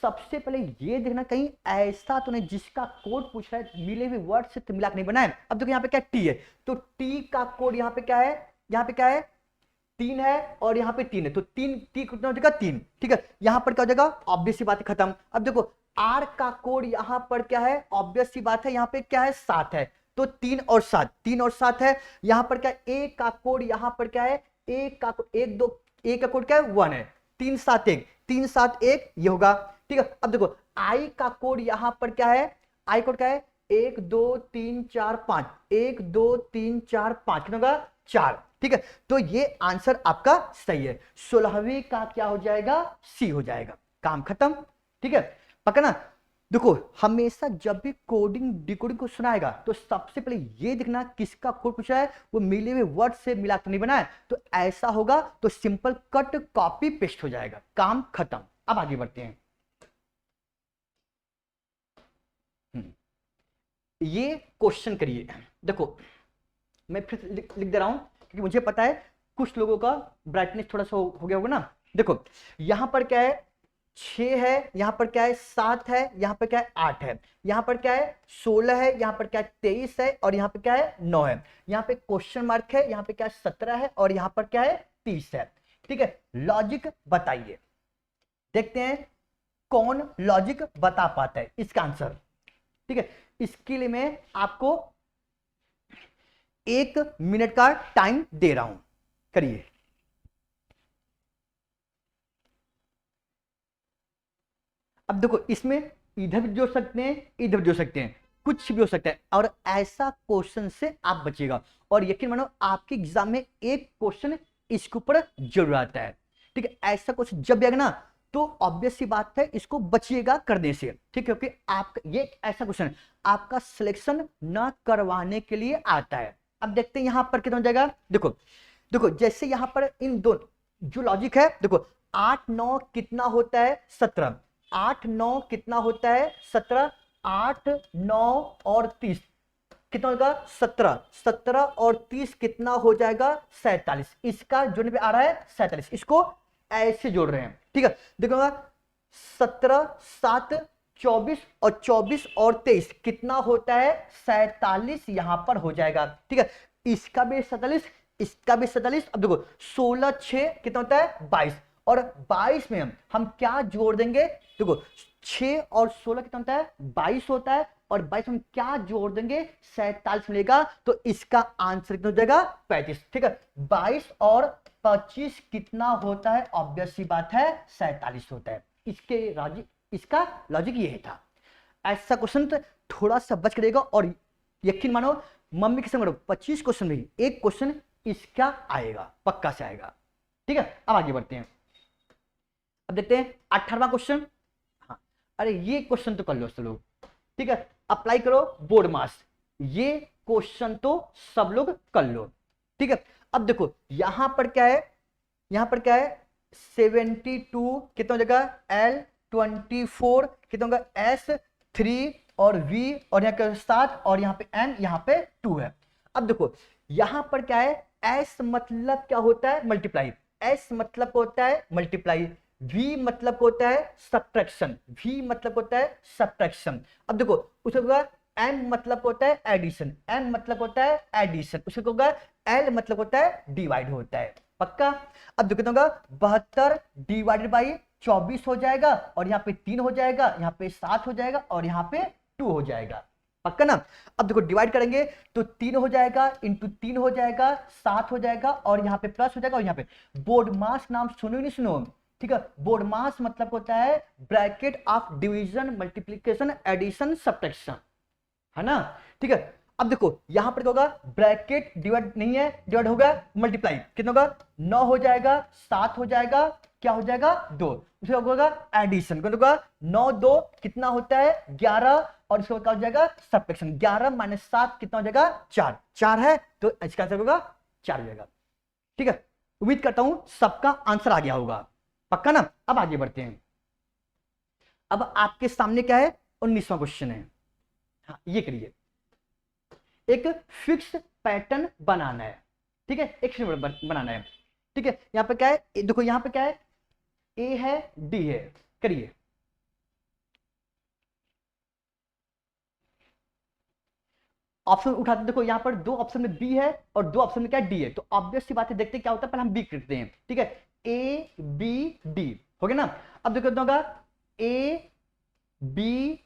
सबसे पहले ये देखना कहीं ऐसा तो नहीं जिसका कोड पूछ रहा है मिले हुए वर्ड से तो मिला के नहीं बना है। अब देखो यहाँ पे क्या टी है, तो टी का कोड यहाँ पे क्या है, यहाँ पे क्या है, 3 है, और यहाँ पे 3 है, तो 3 टी कितना हो जाएगा, 3, ठीक है। यहाँ पर क्या हो जाएगा, ऑब्वियस सी बात है, खत्म। अब देखो आर का कोड यहाँ पर क्या है, ऑब्वियस सी बात है, यहाँ पे क्या है, 7 है, तो 3 और 7, 3 और 7 है। यहाँ पर क्या, ए का कोड यहाँ पर क्या है, ए का 1 2, ए का कोड क्या है, 1 है, 3 7 1, 3 7 1 ये होगा, ठीक है। अब देखो आई का कोड यहाँ पर क्या है, आई कोड क्या है, 1 2 3 4 5, 1 2 3 4 5 कितना होगा, 4, ठीक है। तो ये आंसर आपका सही है, 16वीं का क्या हो जाएगा, सी हो जाएगा, काम खत्म, ठीक है, पक्का ना। देखो हमेशा जब भी कोडिंग डिकोडिंग को सुनाएगा तो सबसे पहले ये देखना किसका कोड पूछा है, वो मिले हुए वर्ड से मिला तो नहीं बना है, तो ऐसा होगा तो सिंपल कट कॉपी पेस्ट हो जाएगा, काम खत्म। अब आगे बढ़ते हैं, ये क्वेश्चन करिए। देखो मैं फिर लिख दे रहा हूं क्योंकि मुझे पता है कुछ लोगों का ब्राइटनेस थोड़ा सा हो गया होगा ना। देखो यहां पर क्या है, 6 है, यहां पर क्या है, 7 है, यहां पर क्या है, 8 है, यहां पर क्या है, 16 है, यहां पर क्या है, 23 है, और यहां पे क्या है, 9 है, यहां पे क्वेश्चन मार्क है, यहां पे क्या है, 17 है, और यहां पर क्या है, 30 है, ठीक है। लॉजिक बताइए, देखते हैं कौन लॉजिक बता पाता है इसका आंसर, ठीक है। इसके लिए मैं आपको 1 मिनट का टाइम दे रहा हूं, करिए। अब देखो इसमें इधर भी जोड़ सकते हैं, इधर भी जोड़ सकते हैं, कुछ भी हो सकता है, और ऐसा क्वेश्चन से आप बचिएगा। और यकीन मानो आपके एग्जाम में एक क्वेश्चन इसके ऊपर जरूर आता है, ठीक है। ऐसा क्वेश्चन जब भी आएगा ना तो ऑब्वियस सी बात है इसको बचिएगा करने से, ठीक है, क्योंकि आपका ये ऐसा क्वेश्चन है आपका सिलेक्शन न करवाने के लिए आता है। अब देखते हैं यहां पर कितना हो जाएगा। देखो देखो जैसे यहां पर इन दोनों जो लॉजिक है, देखो 8 9 कितना होता है, 17, 8 9 कितना होता है, 17, 8 9 और 30 कितना होगा, 17, 17 और 30 कितना हो जाएगा, 47। इसका जोड़ने पे आ रहा है 47, इसको ऐसे जोड़ रहे हैं, ठीक है। देखो 17 7 24 और 24 और 23 कितना होता है, 47 यहां पर हो जाएगा, ठीक है। इसका भी 47, इसका भी 47। अब देखो 16 6 कितना होता है, 22, और 22 में हम क्या जोड़ देंगे, देखो 6 और 16 कितना होता है, 22 होता है, और 22 में क्या जोड़ देंगे, 47 मिलेगा, तो इसका आंसर कितना हो जाएगा, 35, ठीक है। 22 और 25 कितना होता है, ऑब्वियस सी बात है 47 होता है। इसका लॉजिक ये था। ऐसा क्वेश्चन तो थोड़ा सा बच करेगा, और यकीन मानो मम्मी के संग 25 क्वेश्चन में एक क्वेश्चन इसका आएगा, पक्का से आएगा, ठीक है। अब आगे बढ़ते हैं, अब देखते हैं 18वां क्वेश्चन। हाँ अरे ये क्वेश्चन तो कर लो सब लोग, ठीक है, अप्लाई करो बोर्ड मार्क्स, ये क्वेश्चन तो सब लोग कर लो, ठीक है। अब देखो यहां पर क्या है, यहां पर क्या है, 72 कितना हो जाएगा, L 24 कितना होगा, S 3 और V और यहाँ का 7 और यहाँ पे N यहाँ पे 2 है। अब देखो यहां पर क्या है, S मतलब क्या होता है, मल्टीप्लाई, S मतलब होता है मल्टीप्लाई, V मतलब होता है सब्ट्रैक्शन, V मतलब होता है सब्ट्रैक्शन। अब देखो उसके होगा M मतलब होता है एडिशन, M मतलब होता है एडिशन, उसके होगा L मतलब होता है डिवाइड होता है, पक्का। अब देखो कितना होगा, 72 डिवाइडेड बाई 24 हो जाएगा, और यहाँ पे 3 हो जाएगा, यहाँ पे 7 हो जाएगा, और यहाँ पे 2 हो जाएगा। पक्का ना? अब देखो डिवाइड करेंगे तो 3 हो जाएगा, इंटू 3 हो जाएगा, 7 हो जाएगा, और यहाँ पे प्लस हो जाएगा, और यहाँ पे बोर्ड मास नाम सुनो नहीं सुनो, ठीक है? बोर्ड मास मतलब होता है bracket of division, multiplication, addition, subtraction, है ना? ठीक है। अब देखो यहां पर क्या होगा, ब्रैकेट डिवाइड नहीं है, डिवाइड होगा मल्टीप्लाई, कितना होगा 9 हो जाएगा, 7 हो जाएगा, क्या हो जाएगा 2, उसके बाद होगा एडिशन, कितना होगा 9 2 कितना होता है 11, और इसके बाद क्या हो जाएगा सब्ट्रैक्शन, 11 माइनस 7 कितना हो जाएगा 4, 4 है तो इसका आंसर होगा 4 हो जाएगा। ठीक है, उम्मीद करता हूं सबका आंसर आ गया होगा, पक्का ना? अब आगे बढ़ते हैं। अब आपके सामने क्या है 19वां क्वेश्चन है। हाँ, ये करिए, एक फिक्स पैटर्न बनाना है, ठीक है? एक बनाना है, ठीक है? यहां पे क्या है, देखो यहां पे क्या है, ए है डी है, करिए। ऑप्शन उठाते, देखो यहां पर 2 ऑप्शन में बी है और 2 ऑप्शन में क्या डी है, तो ऑब्वियस सी बात है, देखते क्या होता है, पहले हम बी करते हैं, ठीक है? ए बी डी हो गया ना? अब देखो कितना होगा, A B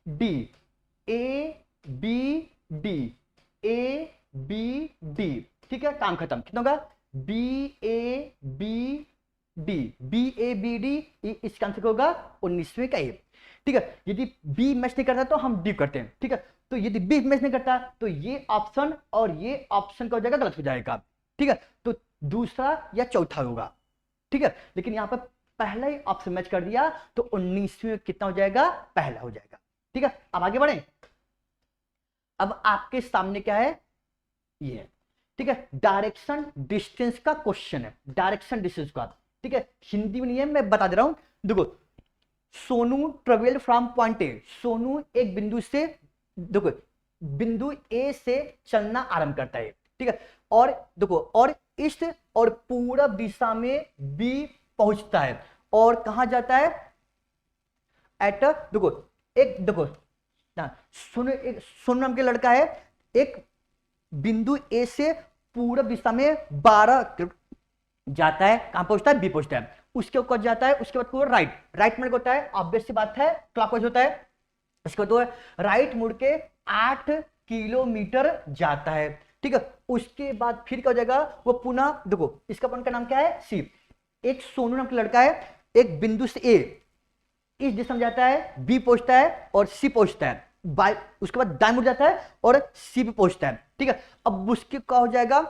D, A B D, A B D, ठीक है? काम खत्म। कितना होगा, B A B D, B A B D, इसका आंसर होगा 19वें का ए, ठीक है? यदि बी मैच नहीं करता तो हम डी करते हैं, ठीक है? तो यदि बी मैच नहीं करता तो ये ऑप्शन और ये ऑप्शन का हो जाएगा, गलत हो जाएगा, ठीक है? तो दूसरा या चौथा होगा, ठीक है? लेकिन यहां पर पहला ही ऑप्शन मैच कर दिया तो 19वें कितना हो जाएगा, पहला हो जाएगा, ठीक है? अब आगे बढ़े। अब आपके सामने क्या है, ये है, ठीक है? डायरेक्शन डिस्टेंस का क्वेश्चन है, डायरेक्शन डिस्टेंस का, ठीक है? हिंदी में नहीं है, मैं बता दे रहा हूं। देखो, Sonu travel from point A, Sonu एक बिंदु से, देखो बिंदु ए से चलना आरंभ करता है, ठीक है? और देखो, और ईस्ट और पूरब दिशा में बी पहुंचता है, और कहां जाता है, एट, देखो एक, देखो सोनू, एक सोनू नाम के लड़का है, एक बिंदु ए से पूरब दिशा में 12 जाता है, कहां पहुंचता है, बी पहुंचता है, उसके ऊपर जाता है, उसके बाद पूरा राइट, राइट मुड़ होता है, ऑब्वियस सी बात है क्लॉकवाइज होता है, उसके बाद तो राइट मुड़ के 8 किलोमीटर जाता है, ठीक है? उसके बाद फिर क्या हो जाएगा, वो पुनः, देखो इसका पॉइंट का नाम क्या है, सी, एक सोनू नाम का लड़का है, एक बिंदु से ए इस दिशा में जाता है, बी पहुंचता है और सी पहुंचता है, बाय उसके बाद दाएं मुड़ जाता है और सी पे पहुंचता है, ठीक है? अब उसके क्या हो जाएगा,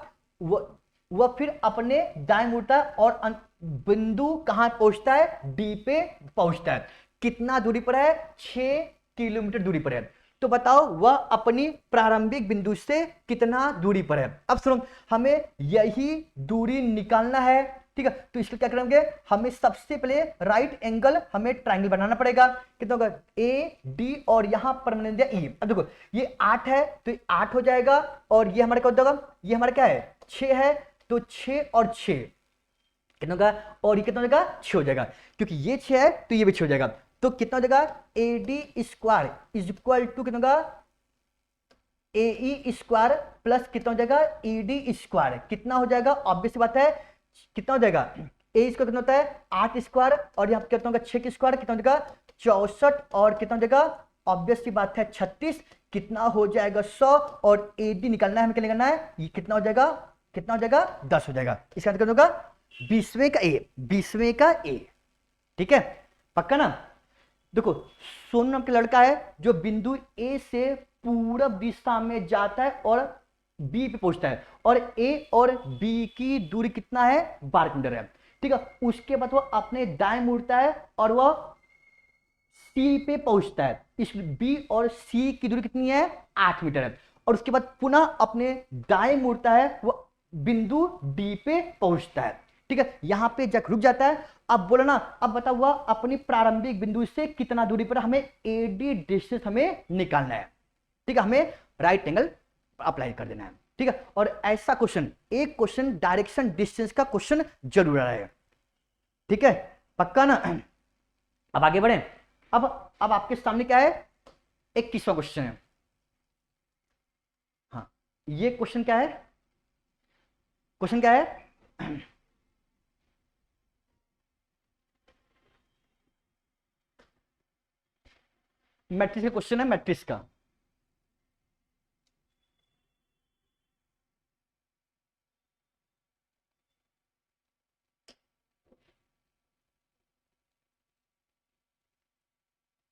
वह फिर अपने दाएं मुड़ता है और बिंदु कहां पहुंचता है, डी पे पहुंचता है। कितना दूरी पर है, 6 किलोमीटर दूरी पर है। तो बताओ वह अपनी प्रारंभिक बिंदु से कितना दूरी पर है। अब सुनो, हमें यही दूरी निकालना है, ठीक है? तो इसके क्या करेंगे, हमें सबसे पहले राइट एंगल हमें ट्रायंगल बनाना पड़ेगा। कितना होगा, ए डी, और यहां पर मैंने दिया ई। अब देखो ये 8 है तो ये 8 हो जाएगा, और ये हमारा क्या होगा, ये हमारा क्या है 6 है, तो 6 और 6 कितना होगा, और ये कितना हो जाएगा 6 हो जाएगा, क्योंकि ये 6 है तो ये भी 6 हो जाएगा। तो कितना हो जाएगा, A D square is equal to कितना होगा, ए ई स्क्वायर प्लस कितना हो जाएगा, ई डी स्क्वायर, कितना हो जाएगा, ऑब्वियस बात है कितना हो जाएगा, ए स्क्वायर कितना होता है 8 स्क्वायर, और यहाँ कितना होगा 6 स्क्वायर, कितना हो जाएगा 64, और कितना हो जाएगा, ऑब्वियस सी बात है 36, कितना हो जाएगा 100, और ए डी निकालना है, हमें क्या निकालना है, ये कितना हो जाएगा, कितना हो जाएगा 10 हो जाएगा। इसका कितना होगा 20वें का ए, 20वें का ए, ठीक है? पक्का ना? देखो सोनू नाम का लड़का है जो बिंदु ए से पूरब दिशा में जाता है और बी पे पहुंचता है, और ए और बी की दूरी कितना है, 12 किलोमीटर है, ठीक है? उसके बाद वो अपने दाएं मुड़ता है और वह सी पे पहुंचता है, इस बी और सी की दूरी कितनी है, 8 मीटर है, और उसके बाद पुनः अपने दाएं मुड़ता है, वो बिंदु डी पे पहुंचता है, ठीक है? यहां पे जब रुक जाता है, अब बोला ना, अब बता हुआ अपनी प्रारंभिक बिंदु से कितना दूरी पर, हमें एडी डिस्टेंस हमें निकालना है, ठीक है? हमें राइट एंगल अप्लाई कर देना है, ठीक है? और ऐसा क्वेश्चन, एक क्वेश्चन डायरेक्शन डिस्टेंस का क्वेश्चन जरूर आया है, ठीक है? पक्का ना? अब आगे बढ़े। अब आपके सामने क्या है, 21वां क्वेश्चन है। हाँ, ये क्वेश्चन क्या है, क्वेश्चन क्या है, मैट्रिक्स का क्वेश्चन है, मैट्रिक्स का।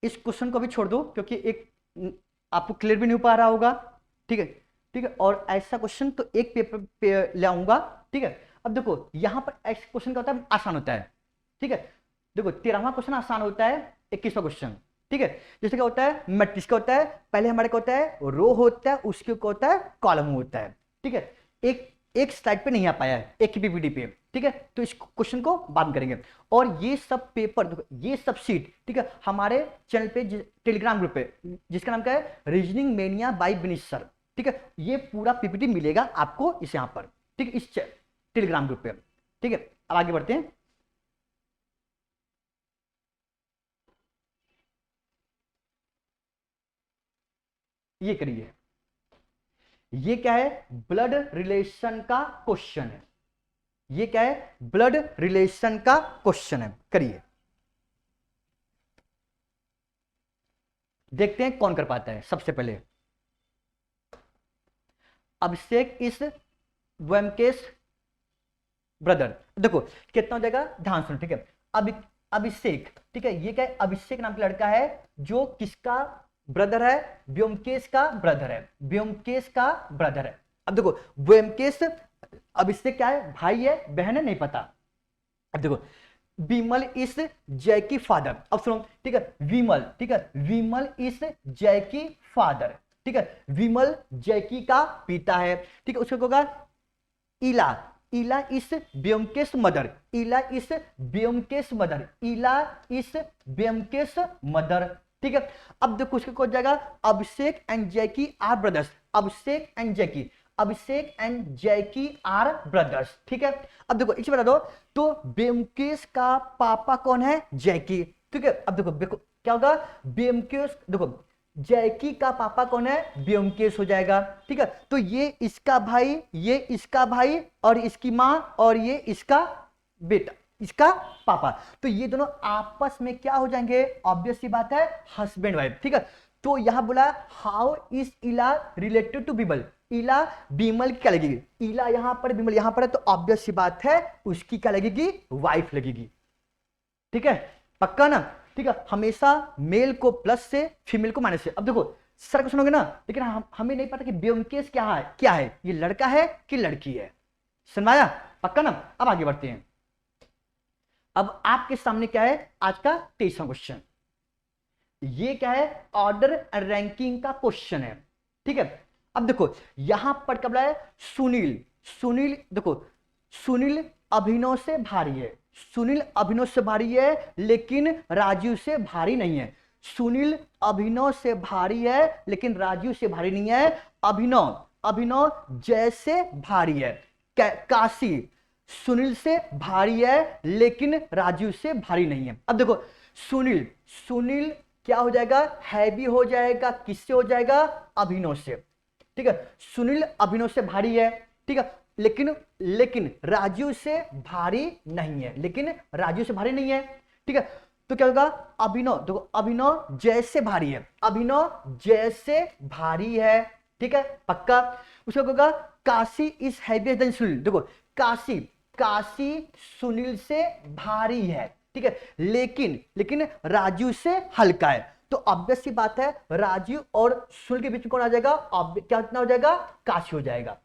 इस क्वेश्चन को भी छोड़ दो क्योंकि एक आपको क्लियर भी नहीं हो पा रहा होगा। ठीक है, ठीक है, और ऐसा क्वेश्चन तो एक पेपर पे लाऊंगा। ठीक है, अब देखो यहां पर ऐसा क्वेश्चन क्या होता है, आसान होता है। ठीक है, देखो 13वां क्वेश्चन आसान होता है, 21वां क्वेश्चन। ठीक है, जैसे क्या होता है, मैट्रिक्स का होता है, पहले हमारे क्या होता है, रो होता है, उसके क्या होता है, कॉलम होता है। ठीक है, एक एक स्लाइड पे नहीं आ पाया है, एक ही पीपीटी पे। ठीक है, तो इस क्वेश्चन को बाद में करेंगे। और ये सब पेपर, ये सब सीट, ठीक है, हमारे चैनल पे टेलीग्राम ग्रुप पे, जिसका नाम क्या है, reasoning mania by Vineet sir. ठीक है, ये पूरा पीपीटी मिलेगा आपको इस यहाँ पर। ठीक है, इस टेलीग्राम ग्रुप पे। ठीक है, अब आगे बढ़ते हैं। ये करिए, ये क्या है, ब्लड रिलेशन का क्वेश्चन है। ये क्या है, ब्लड रिलेशन का क्वेश्चन है। करिए, देखते हैं कौन कर पाता है। सबसे पहले अभिषेक इस व्यंकेश ब्रदर। देखो कितना हो जाएगा, ध्यान सुनो। ठीक है, अभिषेक, ठीक है, ये क्या है, अभिषेक नाम का लड़का है जो किसका ब्रदर है, व्योमकेश का ब्रदर है। व्योमकेश का ब्रदर है। अब देखो व्योमकेश अभिषेक क्या है, भाई है, बहन है, नहीं पता। अब देखो विमल इस जय की फादर। अब सुनो, ठीक है, विमल, ठीक है, विमल इस जय की फादर। ठीक है, विमल जयकी का पिता है। ठीक है, उसको होगा इला, इला इस व्योमकेश मदर। इला इस व्योमकेश मदर। इला इस व्योमकेश मदर। ठीक है, अब देखो उसको हो जाएगा, Abhishek and Jackie are brothers. Abhishek and Jackie, Abhishek and Jackie are brothers. ठीक है, अब देखो इसे बता दो, तो व्योमकेश का पापा कौन है, जैकी। ठीक है, अब देखो क्या होगा, व्योमकेश, देखो जैकी का पापा कौन है, व्योमकेश हो जाएगा। ठीक है, तो ये इसका भाई, ये इसका भाई, और इसकी मां, और ये इसका बेटा, इसका पापा। तो ये दोनों आपस में क्या हो जाएंगे, ऑब्वियस सी बात है, हस्बैंड वाइफ। ठीक है, तो यहां बोला हाउ इज इला रिलेटेड टू बिमल। इला बिमल की क्या लगेगी, इला यहां पर, बिमल यहां पर है, तो ऑब्वियस सी बात है उसकी क्या लगेगी, वाइफ लगेगी। ठीक है, पक्का ना। ठीक है, हमेशा मेल को प्लस से, फीमेल को माइनस से। अब देखो सर को सुनोगे ना, लेकिन हमें नहीं पता कि व्योमकेश क्या है, क्या है, ये लड़का है कि लड़की है। सुनवाया, पक्का ना। अब आगे बढ़ते हैं। अब आपके सामने क्या है, आज का 23वां क्वेश्चन। ये क्या है, ऑर्डर रैंकिंग का क्वेश्चन है। ठीक है, अब देखो यहां पर कब है, सुनील, सुनील देखो, सुनील अभिनव से भारी है। सुनील अभिनव से भारी है लेकिन राजू से भारी नहीं है। सुनील अभिनव से भारी है लेकिन राजू से भारी नहीं है। अभिनव, अभिनव जैसे भारी है। काशी सुनील से भारी है लेकिन राजू से भारी नहीं है। अब देखो सुनील, सुनील क्या हो जाएगा, हैवी हो जाएगा, किससे हो जाएगा, अभिनव से। ठीक है, सुनील अभिनव से भारी है। ठीक है, लेकिन लेकिन राजू से भारी नहीं है, लेकिन राजू से भारी नहीं है। ठीक है, तो क्या होगा, अभिनव, देखो अभिनव जैसे भारी है, अभिनव जैसे भारी है। ठीक है, पक्का। उसका होगा Kashi is heavier than Sunil. देखो काशी, काशी सुनील से भारी है। ठीक है, लेकिन लेकिन राजू से हल्का है। तो ऑब्वियस सी बात है, राजू और सुनील के बीच में कौन आ जाएगा, क्या कितना हो जाएगा, काशी हो जाएगा।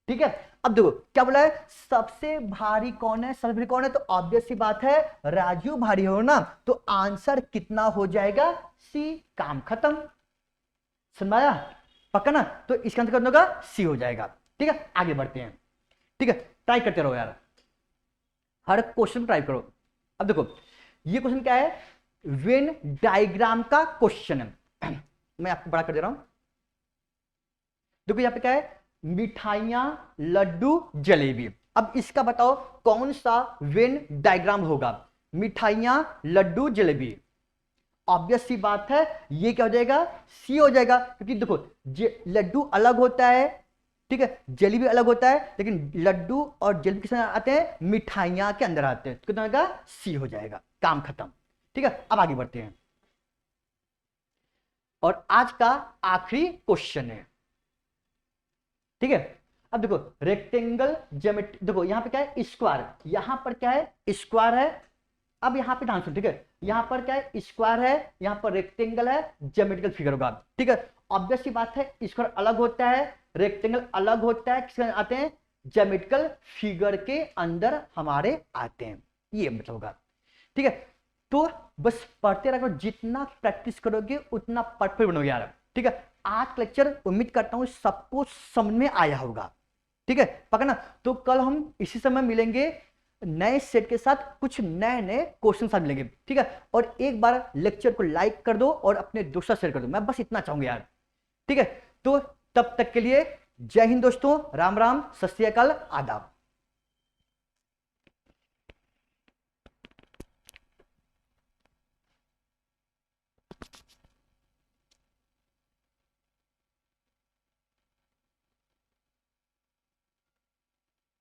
ठीक है, अब देखो क्या बोला है, सबसे भारी कौन है, सबसे भारी कौन है, तो ऑब्वियस सी बात है राजू भारी हो ना, तो आंसर कितना हो जाएगा, सी। काम खत्म। सुनवाया, पक्का ना। तो इसका आंसर कितना होगा, सी हो जाएगा। ठीक है, आगे बढ़ते हैं। ठीक है, ट्राई करते रहो यार, हर क्वेश्चन ट्राई करो। अब देखो ये क्वेश्चन क्या है, वेन डायग्राम का क्वेश्चन है। मैं आपको बड़ा कर दे रहा हूं। देखो यहां पे क्या है, मिठाइयां, लड्डू, जलेबी। अब इसका बताओ कौन सा वेन डायग्राम होगा, मिठाइयां, लड्डू, जलेबी। ऑब्वियस सी बात है ये क्या हो जाएगा, सी हो जाएगा, क्योंकि देखो लड्डू अलग होता है, ठीक है, जलेबी अलग होता है, लेकिन लड्डू और जलेबी किस अंदर आते हैं, मिठाइयां के अंदर आते हैं। तो कितना होगा, सी हो जाएगा। काम खत्म। ठीक है, अब आगे बढ़ते हैं। और आज का आखिरी क्वेश्चन है, ठीक है। अब देखो रेक्टेंगल ज्योमेट्री, देखो यहाँ पे क्या है स्क्वायर, यहाँ पर क्या है स्क्वायर है। अब यहाँ पे ध्यान सुनो, ठीक है, यहाँ पर क्या है स्क्वायर है, यहाँ पर रेक्टेंगल है, ज्योमेट्रिकल फिगर होगा, ठीक है। ऑब्वियस सी बात है स्क्वायर अलग होता है, रेक्टेंगल अलग होता है, किसके आते हैं ज्योमेट्रिकल फिगर के अंदर हमारे आते हैं, ये मतलब होगा, ठीक है। तो बस पढ़ते रहो, जितना प्रैक्टिस करोगे उतना परफेक्ट बनोगे यार, ठीक है। आज का लेक्चर उम्मीद करता हूं सबको समझ में आया होगा, ठीक है, पक्का ना। तो कल हम इसी समय मिलेंगे नए सेट के साथ, कुछ नए नए क्वेश्चन साथ मिलेंगे, ठीक है। और एक बार लेक्चर को लाइक कर दो और अपने दोस्तों शेयर कर दो, मैं बस इतना चाहूंगा यार, ठीक है। तो तब तक के लिए जय हिंद दोस्तों, राम राम, सत श्री अकाल, आदाब।